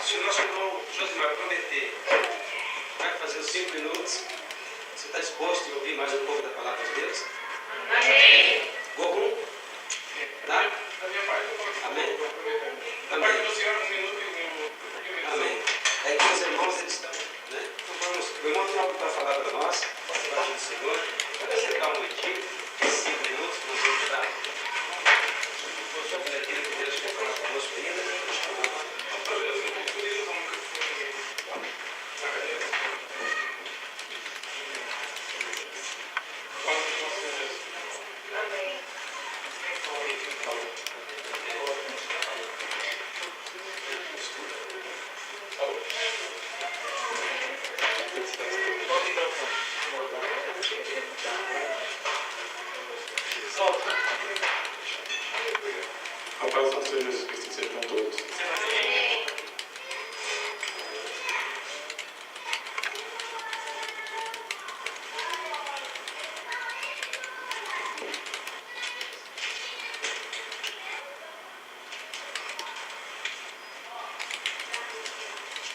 Se o nosso irmão Josimar prometer, vai fazer os 5 minutos, você está disposto a ouvir mais um pouco da palavra de Deus? Amém. Gogum? Tá? Da minha parte, eu posso. Amém. Da parte do senhor, 1 minuto e amém. É que os irmãos eles estão, né? Então vamos, o irmão tem algo para falar para nós, para a palavra do Senhor. Pode sentar um momentinho, 5 minutos, nós vamos estar. Só para aquele que Deus quer falar conosco ainda. A paz do Senhor Jesus Cristo seja com todos.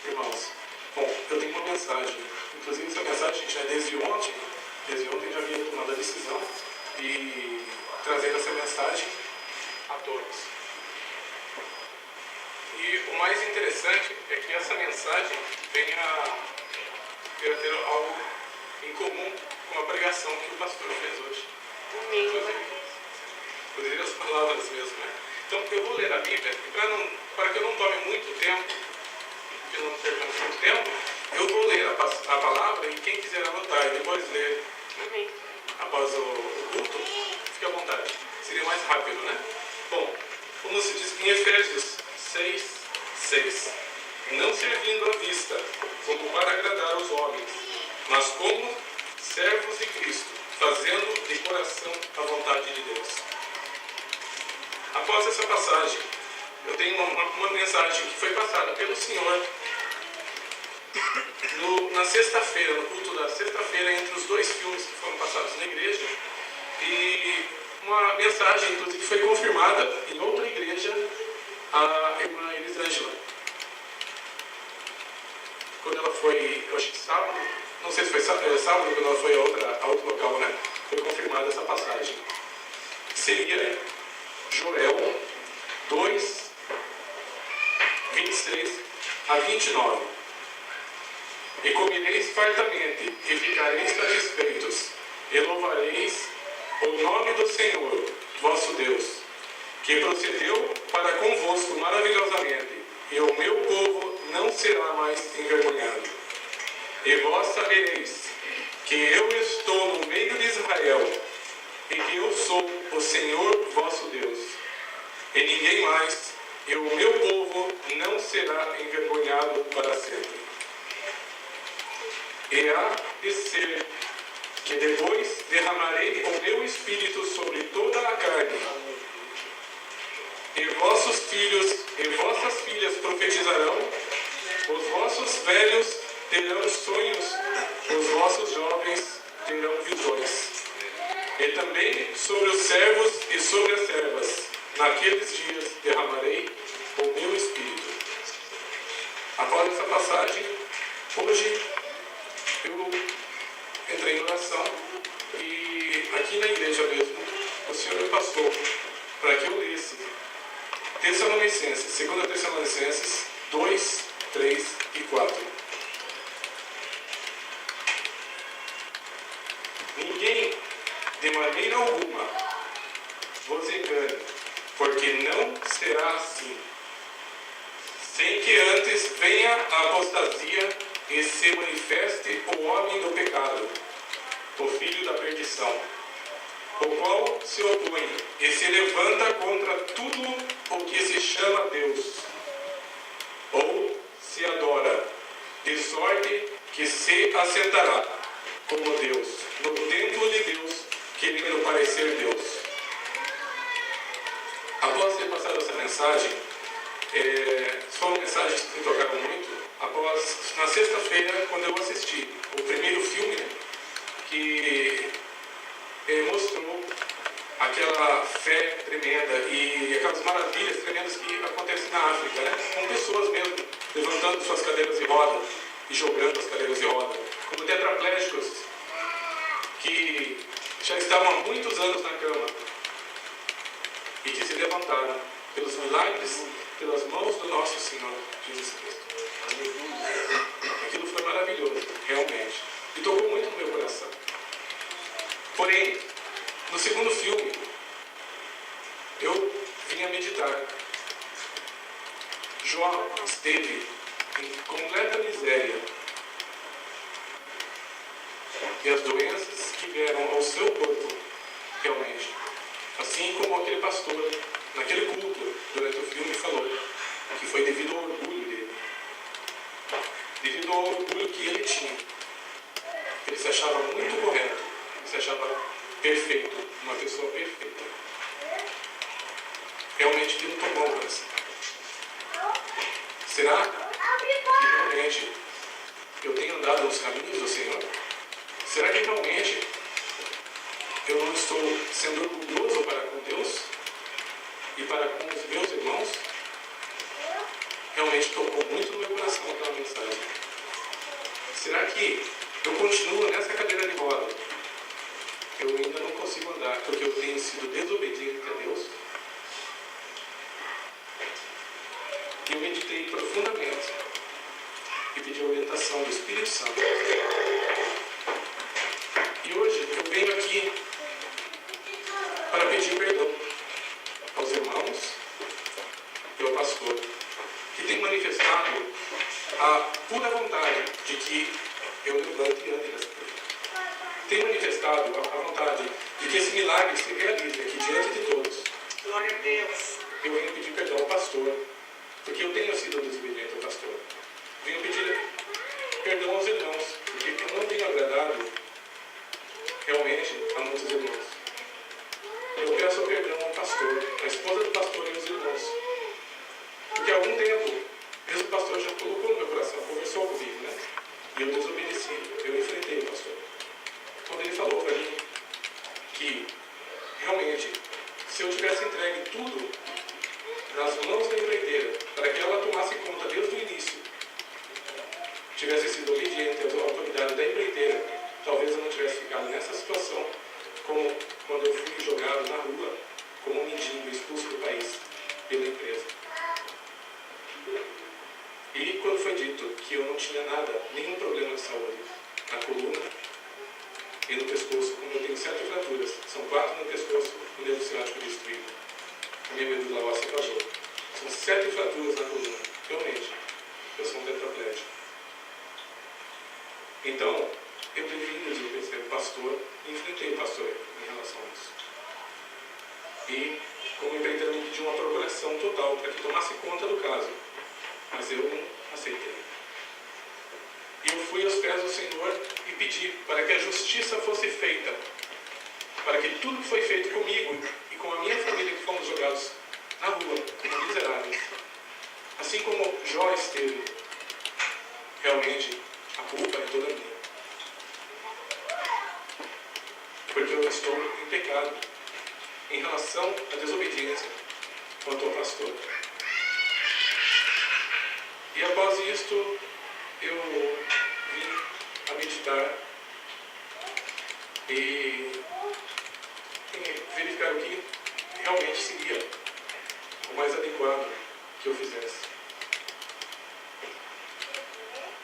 Irmãos, bom, eu tenho uma mensagem. Inclusive, essa mensagem já é desde ontem já havia tomado a decisão de trazer essa mensagem a todos. E o mais interessante é que essa mensagem venha ter algo em comum com a pregação que o pastor fez hoje. Inclusive as palavras mesmo, né? Então eu vou ler a Bíblia e para que eu não tome muito tempo, que não percamos muito tempo, eu vou ler a palavra e quem quiser anotar e depois ler após o culto, fique à vontade. Seria mais rápido, né? Bom, como se diz em Efésios 6:6, não servindo à vista, como para agradar aos homens, mas como servos de Cristo, fazendo de coração a vontade de Deus. Após essa passagem, eu tenho uma mensagem que foi passada pelo Senhor na sexta-feira, no culto da sexta-feira, entre os 2 filmes que foram passados na igreja, e uma mensagem, inclusive, foi confirmada em outra igreja, a irmã Elisângela. Quando ela foi, eu acho que sábado, não sei se foi sábado, quando ela foi a outro local, né? Foi confirmada essa passagem. Seria Joel 2, 23 a 29. E comereis fartamente, e ficareis satisfeitos, e louvareis o nome do Senhor, vosso Deus, que procedeu para convosco maravilhosamente, e o meu povo não será mais envergonhado. E vós sabereis que eu estou no meio de Israel, e que eu sou o Senhor vosso Deus, e ninguém mais, e o meu povo não será envergonhado para sempre. E há de ser que depois derramarei o meu espírito sobre toda a carne, e vossos filhos e vossas filhas profetizarão, os vossos velhos terão sonhos, os vossos jovens terão visões. E também sobre os servos e sobre as servas, naqueles dias derramarei o meu espírito. Após essa passagem, hoje eu entrei em oração e aqui na igreja mesmo, o Senhor me passou para que eu lesse Tessalonicenses, 2 Tessalonicenses 2, 3 e 4. Ninguém, de maneira alguma, vos engane, porque não será assim, sem que antes venha a apostasia e se manifeste o homem do pecado, o filho da perdição, o qual se opõe e se levanta contra tudo o que se chama Deus, ou se adora, de sorte que se assentará como Deus, no templo de Deus, querendo parecer Deus. Após ter passado essa mensagem, foram mensagens que me tocaram muito. Na sexta-feira, quando eu assisti o primeiro filme, que mostrou aquela fé tremenda e aquelas maravilhas tremendas que acontecem na África, né? Com pessoas mesmo levantando e jogando as cadeiras de roda, como tetraplégicos que já estavam há muitos anos na cama e que se levantaram pelos milagres, pelas mãos do nosso Senhor Jesus Cristo. Aquilo foi maravilhoso, realmente, e tocou muito no meu coração. Porém, no segundo filme, eu vim a meditar. Jó esteve em completa miséria. E as doenças que vieram ao seu corpo, realmente. Assim como aquele pastor, naquele culto, durante o filme, falou que foi devido ao orgulho dele. Devido ao orgulho que ele tinha. Ele se achava muito correto. Ele se achava perfeito. Uma pessoa perfeita. Realmente ele não tomou o coração. Será que realmente eu tenho andado nos caminhos do Senhor? Será que realmente eu não estou sendo orgulhoso para com Deus e para com os meus irmãos? Realmente tocou muito no meu coração aquela mensagem. Será que eu continuo nessa cadeira de roda? Eu ainda não consigo andar porque eu tenho sido desobediente a Deus? E eu meditei profundamente e pedi a orientação do Espírito Santo. E hoje eu venho aqui para pedir perdão aos irmãos e ao pastor que tem manifestado a pura vontade de que eu levante e ande nessa coisa. Tem manifestado a vontade de que esse milagre se realize aqui diante de todos. Glória a Deus. Eu venho pedir perdão ao pastor, porque eu tenho sido desobediente ao pastor. Venho pedir perdão aos irmãos, porque eu não tenho agradado realmente a muitos irmãos. Eu peço perdão ao pastor, à esposa do pastor e aos irmãos. Porque há algum tempo, mesmo o pastor já colocou no meu coração, conversou comigo, né? E eu desobedeci, eu enfrentei o pastor. Quando ele falou para mim que, realmente, se eu tivesse entregue tudo nas mãos da empreiteira, para que ela tomasse conta desde o início, tivesse sido obediente às autoridades da empreiteira, talvez eu não tivesse ficado nessa situação, como quando eu fui jogado na rua, como um mendigo expulso do país pela empresa. E quando foi dito que eu não tinha nada, nenhum problema de saúde, na coluna e no pescoço, como eu tenho 7 fraturas, são 4 no pescoço e o nervo ciático destruído. A minha medula óssea vazou. São 7 fraturas na coluna. Realmente, eu sou um tetraplégico. Então, eu devia desobedecer o pastor e enfrentei o pastor em relação a isso. E, como empreiteiro, me pediu uma procuração total para que tomasse conta do caso. Mas eu não aceitei. E eu fui aos pés do Senhor e pedi para que a justiça fosse feita. Para que tudo que foi feito comigo e com a minha família que fomos jogados na rua, como miseráveis, assim como Jó esteve, realmente a culpa é toda minha. Porque eu estou em pecado em relação à desobediência quanto ao pastor. E após isto, eu vim a meditar e verificar o que realmente seria o mais adequado que eu fizesse.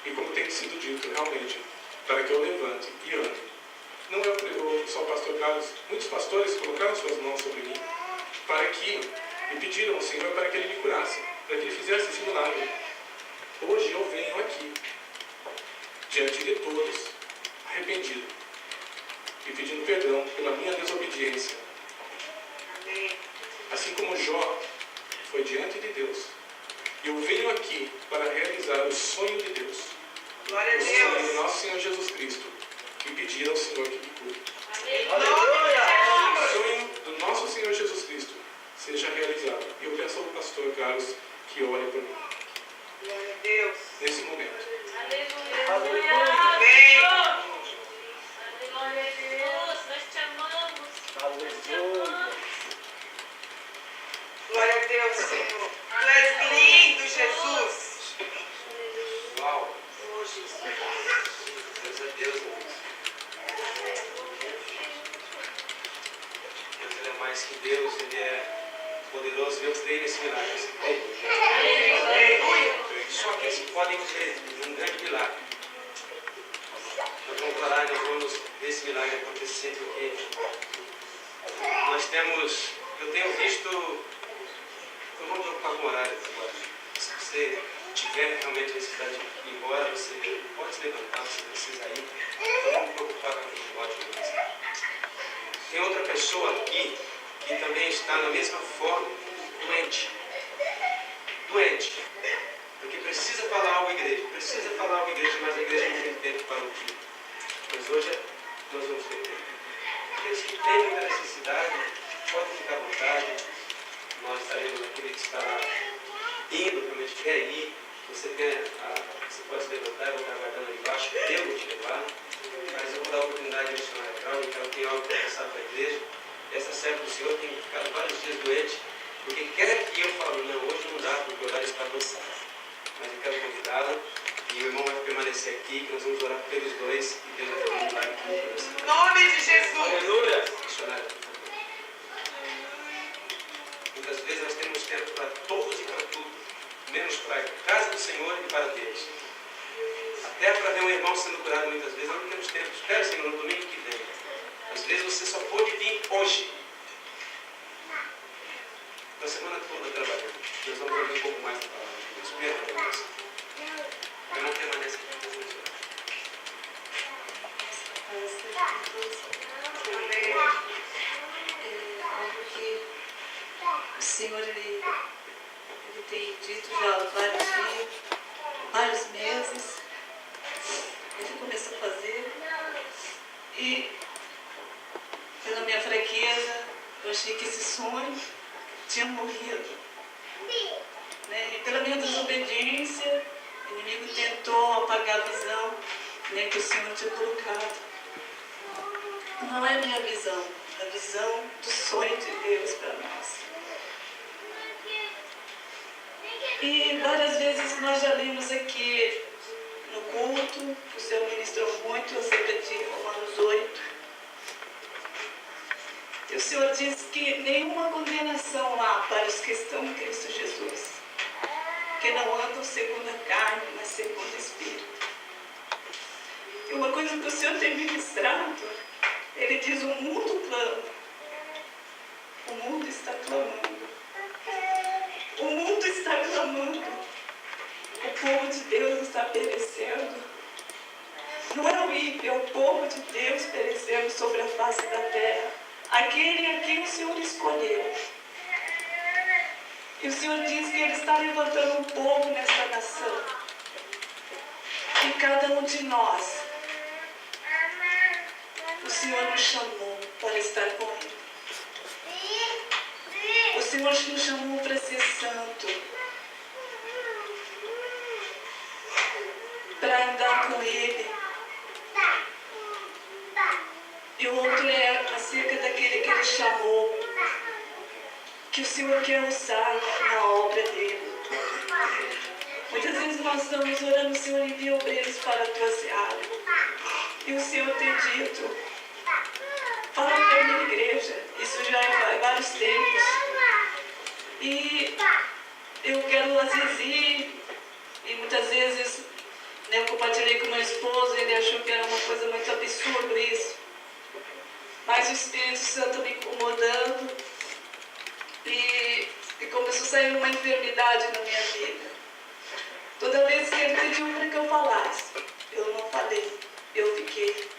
E como tem sido dito, realmente, para que eu levante e ande. Não é só o pastor Carlos, muitos pastores colocaram suas mãos sobre mim para que, e pediram ao Senhor para que Ele me curasse, para que Ele fizesse esse milagre. Hoje eu venho aqui, diante de todos, arrependido e pedindo perdão pela minha desobediência. Assim como Jó foi diante de Deus, eu venho aqui para realizar o sonho de Deus, Glória a o sonho do Deus. nosso Senhor Jesus Cristo, e pedir ao Senhor que me cure. Aleluia. O sonho do nosso Senhor Jesus Cristo seja realizado. E eu peço ao pastor Carlos que ore por mim, Glória a Deus. nesse momento. Aleluia. Glória a Deus, nós te amamos. Aleluia. Glória a Deus, Senhor. Tu és lindo, Jesus. Uau! Oh, Graças a Deus, irmãos. Deus, Ele é mais que Deus, Ele é poderoso. Eu creio nesse milagre. Você crê? Só que eles podem crer num grande milagre. Nós vamos falar, nós vamos ver esse milagre acontecer, porque nós temos, eu tenho visto, eu vou preocupar com o horário agora. Se você tiver realmente necessidade de ir embora, você pode se levantar, se precisa ir. Então vamos preocupar com o relógio mesmo. Tem outra pessoa aqui que também está na mesma forma, doente. Doente. Porque precisa falar algo à igreja. Precisa falar algo à igreja, mas a igreja não tem tempo para ouvir. Mas hoje nós vamos ter tempo. Aqueles que têm muita necessidade, podem ficar à vontade. Nós estaremos aqui que está indo, realmente quer ir. Você pode se levantar, eu vou estar aguardando ali embaixo. Eu vou te levar. Mas eu vou dar a oportunidade de missionária Cláudia, que ela tem algo para passar para a igreja. Essa serva do Senhor tem ficado vários dias doente, porque quer que eu falo, não, hoje não dá, porque o horário está avançado. Mas eu quero convidá-la e o irmão vai permanecer aqui, que nós vamos orar pelos dois e Deus vai fazer um milagre aqui no coração. Em nome de Jesus. Aleluia! Missionária. Muitas vezes nós temos tempo para todos e para tudo, menos para a casa do Senhor e para Deus. Até para ver um irmão sendo curado muitas vezes, nós não temos tempo. Espera, Senhor, no domingo que vem. Às vezes você só pode vir hoje. A semana toda trabalhando. Nós vamos ouvir um pouco mais da palavra de Deus. Primeiro, Deus. Eu não permaneço aqui com vocês. Algo que o Senhor ele tem dito já há vários dias, vários meses. Ele começou a fazer e pela minha fraqueza eu achei que esse sonho tinha morrido, né? E pela minha desobediência o inimigo tentou apagar a visão, né, que o Senhor tinha colocado. Não é a minha visão, é a visão do sonho de Deus para nós. E várias vezes nós já lemos aqui no culto, o Senhor ministrou muito acerca de Romanos 8. E o Senhor diz que nenhuma condenação há para os que estão em Cristo Jesus, que não andam segundo a carne, mas segundo o Espírito. E uma coisa que o Senhor tem ministrado, Ele diz: o mundo clama, o mundo está clamando. O mundo está clamando. O povo de Deus está perecendo. Não é o ímpio, é o povo de Deus perecendo sobre a face da terra. Aquele a quem o Senhor escolheu. E o Senhor diz que Ele está levantando um povo nesta nação. E cada um de nós, o Senhor nos chamou para estar com Ele. O Senhor nos chamou para ser santo, para andar com Ele. E o outro é acerca daquele que Ele chamou, que o Senhor quer usar na obra dEle. Muitas vezes nós estamos orando: Senhor, envia obreiros para a tua seara. E o Senhor tem dito: fala para a minha igreja. Isso já há vários tempos. E eu quero às vezes ir, e muitas vezes, né, eu compartilhei com meu esposo, ele achou que era uma coisa muito absurda isso. Mas o Espírito Santo me incomodando, e começou a sair uma enfermidade na minha vida. Toda vez que ele pediu para que eu falasse, eu não falei, eu fiquei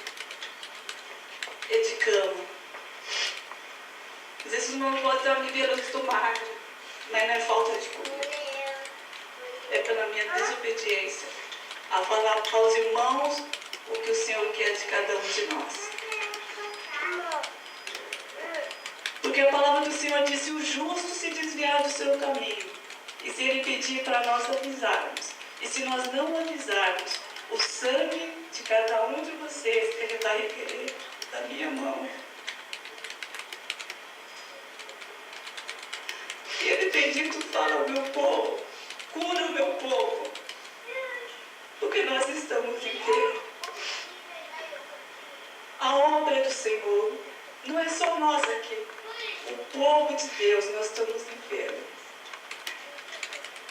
de cama. Às vezes não pode estar me vendo acostumada, mas não é falta de comida. É pela minha desobediência a falar para os irmãos o que o Senhor quer de cada um de nós. Porque a palavra do Senhor diz: se o justo se desviar do seu caminho, e se Ele pedir para nós avisarmos, e se nós não avisarmos, o sangue de cada um de vocês Ele vai requerer da minha mão. E Ele tem dito: fala ao meu povo, cura o meu povo. Porque que nós estamos vivendo. A obra do Senhor não é só nós aqui. O povo de Deus, nós estamos vivendo.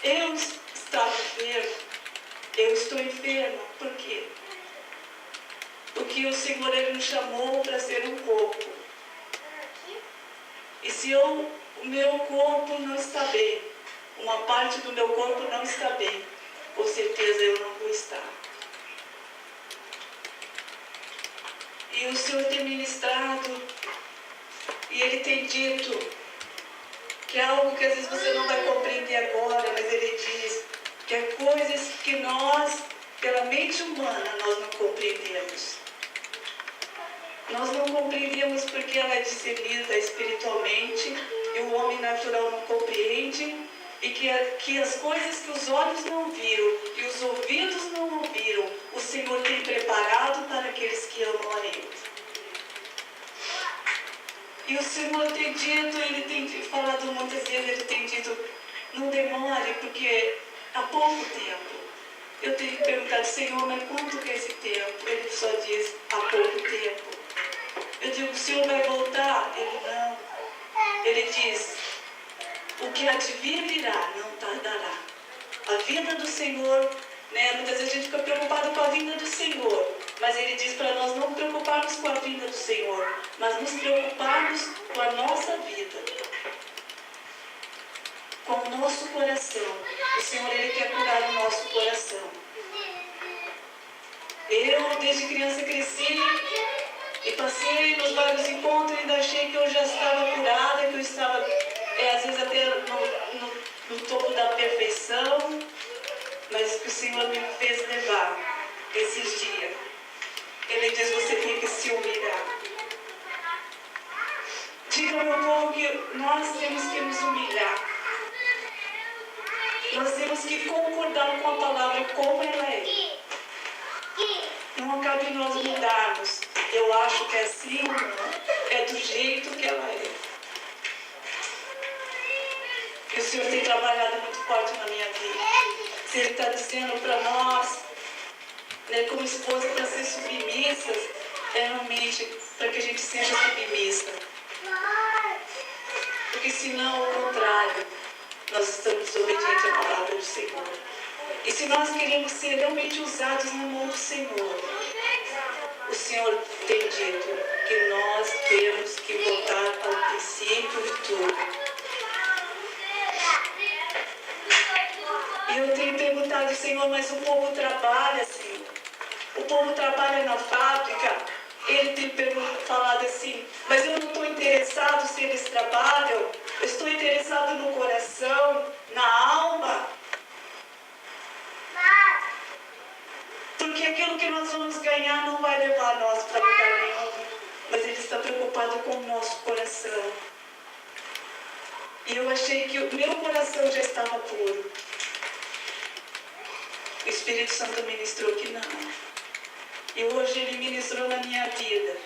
Eu estava enferma. Eu estou enferma. Por quê? Porque o Senhor, Ele nos chamou para ser um corpo. E se o meu corpo não está bem, uma parte do meu corpo não está bem, com certeza eu não vou estar. E o Senhor tem ministrado, e Ele tem dito, que é algo que às vezes você não vai compreender agora, mas Ele diz que é coisas que nós, pela mente humana, nós não compreendemos. Nós não compreendemos porque ela é discernida espiritualmente e o homem natural não compreende, e que as coisas que os olhos não viram e os ouvidos não ouviram, o Senhor tem preparado para aqueles que amam a Ele. E o Senhor tem dito, Ele tem falado muitas vezes, Ele tem dito, não demore, porque há pouco tempo. Eu tenho perguntado, Senhor, mas quanto que é esse tempo? Ele só diz, há pouco tempo. Eu digo, o Senhor vai voltar? Ele não. Ele diz, o que há de vir virá, não tardará. A vinda do Senhor, né? Muitas vezes a gente fica preocupado com a vinda do Senhor, mas Ele diz para nós não preocuparmos com a vinda do Senhor, mas nos preocuparmos com a nossa vida, com o nosso coração. O Senhor, Ele quer curar o nosso coração. Eu, desde criança, cresci e passei nos vários encontros e ainda achei que eu já estava curada, que eu estava, às vezes, até no topo da perfeição, mas que o Senhor me fez levar esses dias. Ele diz, você tem que se humilhar. Diga ao meu povo que nós temos que nos humilhar. Nós temos que concordar com a palavra como ela é. Não cabe nós mudarmos. Eu acho que é assim, é do jeito que ela é. E o Senhor tem trabalhado muito forte na minha vida. Se Ele está dizendo para nós, né, como esposa, para ser submissas, realmente, para que a gente seja submissa. Porque senão, ao contrário, nós estamos desobedientes à palavra do Senhor. E se nós queremos ser realmente usados na mão do Senhor, o Senhor tem dito que nós temos que voltar ao princípio de tudo. E eu tenho perguntado, Senhor, mas o povo trabalha, Senhor. O povo trabalha na fábrica. Ele tem falado assim, mas eu não estou interessado se eles trabalham. Eu estou interessado no coração, na alma. Porque aquilo que nós vamos ganhar não vai levar nós para lugar nenhum. Mas Ele está preocupado com o nosso coração. E eu achei que o meu coração já estava puro. O Espírito Santo ministrou que não. E hoje Ele ministrou na minha vida.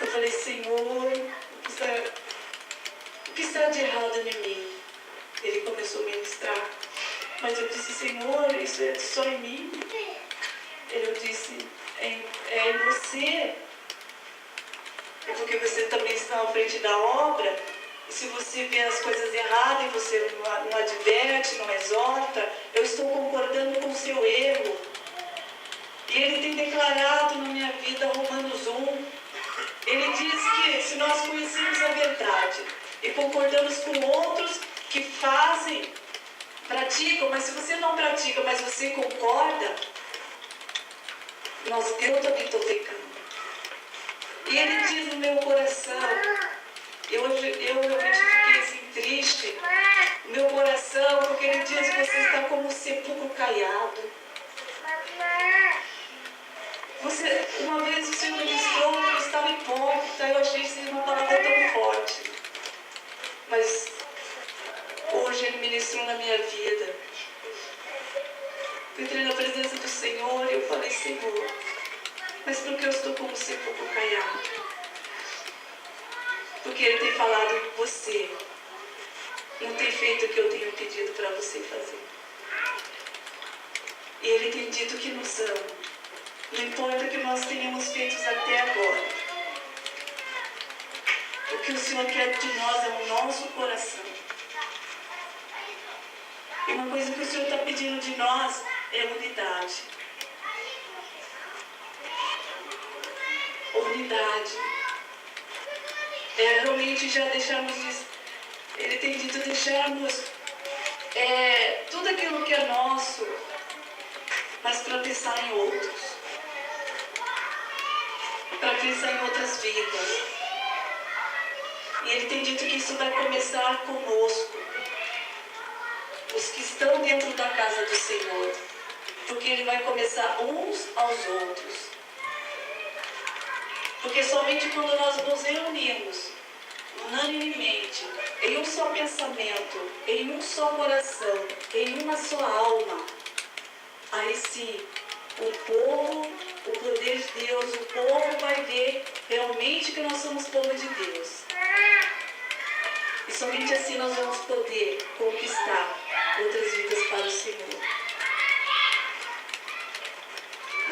Eu falei, Senhor, o que está de errado em mim? Ele começou a ministrar. Mas eu disse, Senhor, isso é só em mim? Eu disse, é em você. É porque você também está à frente da obra. E se você vê as coisas erradas e você não adverte, não exorta, eu estou concordando com o seu erro. E Ele tem declarado na minha vida, Romanos 1, Ele diz que se nós conhecemos a verdade e concordamos com outros que fazem, praticam, mas se você não pratica, mas você concorda, eu também estou pecando. E Ele diz no meu coração, eu realmente fiquei assim triste, no meu coração, porque Ele diz que você está como um sepulcro caiado. Uma vez o Senhor ministrou, eu estava hipócrita, eu achei que seria uma palavra tão forte. Mas hoje Ele ministrou na minha vida. Eu entrei na presença do Senhor e eu falei, Senhor, mas por que eu estou como sepulcro caiado? Porque Ele tem falado, você não tem feito o que eu tenho pedido para você fazer. E Ele tem dito que nos ama. Não importa o que nós tenhamos feito até agora. O que o Senhor quer de nós é o nosso coração. E uma coisa que o Senhor está pedindo de nós é unidade. Unidade. É realmente já deixarmos isso. Ele tem dito deixarmos tudo aquilo que é nosso, mas para pensar em outros. Para pensar em outras vidas. E Ele tem dito que isso vai começar conosco. Os que estão dentro da casa do Senhor. Porque Ele vai começar uns aos outros. Porque somente quando nós nos reunimos, unanimemente, em um só pensamento, em um só coração, em uma só alma, aí sim, o povo, o poder de Deus, o povo vai ver realmente que nós somos povo de Deus. E somente assim nós vamos poder conquistar outras vidas para o Senhor.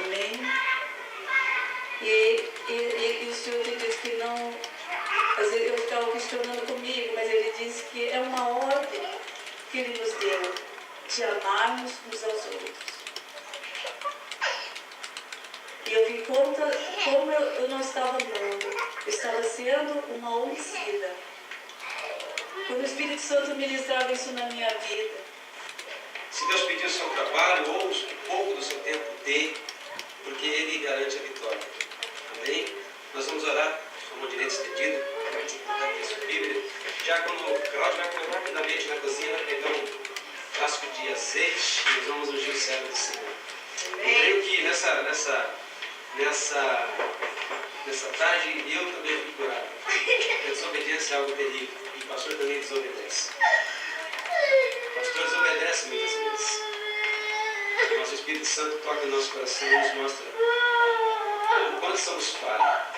Amém? E o Senhor tem dito que não... Às vezes eu ficava questionando comigo, mas Ele disse que é uma ordem que Ele nos deu, de amarmos uns aos outros. E eu vi como eu não estava amando. Eu estava sendo uma homicida. Quando o Espírito Santo ministrava isso na minha vida. Se Deus pedir o seu trabalho ou um pouco do seu tempo, dê, porque Ele garante a vitória. Amém? Nós vamos orar, com a mão direita estendida, a sua Bíblia. Já quando o Cláudio vai correr rapidamente na cozinha, vai pegar um frasco de azeite e nós vamos ungir o servo do Senhor. Eu creio que nessa tarde eu também fui curado. A desobediência é algo terrível. E o pastor também desobedece. O pastor desobedece muitas vezes. O nosso Espírito Santo toca no nosso coração e nos mostra o quanto somos falhos.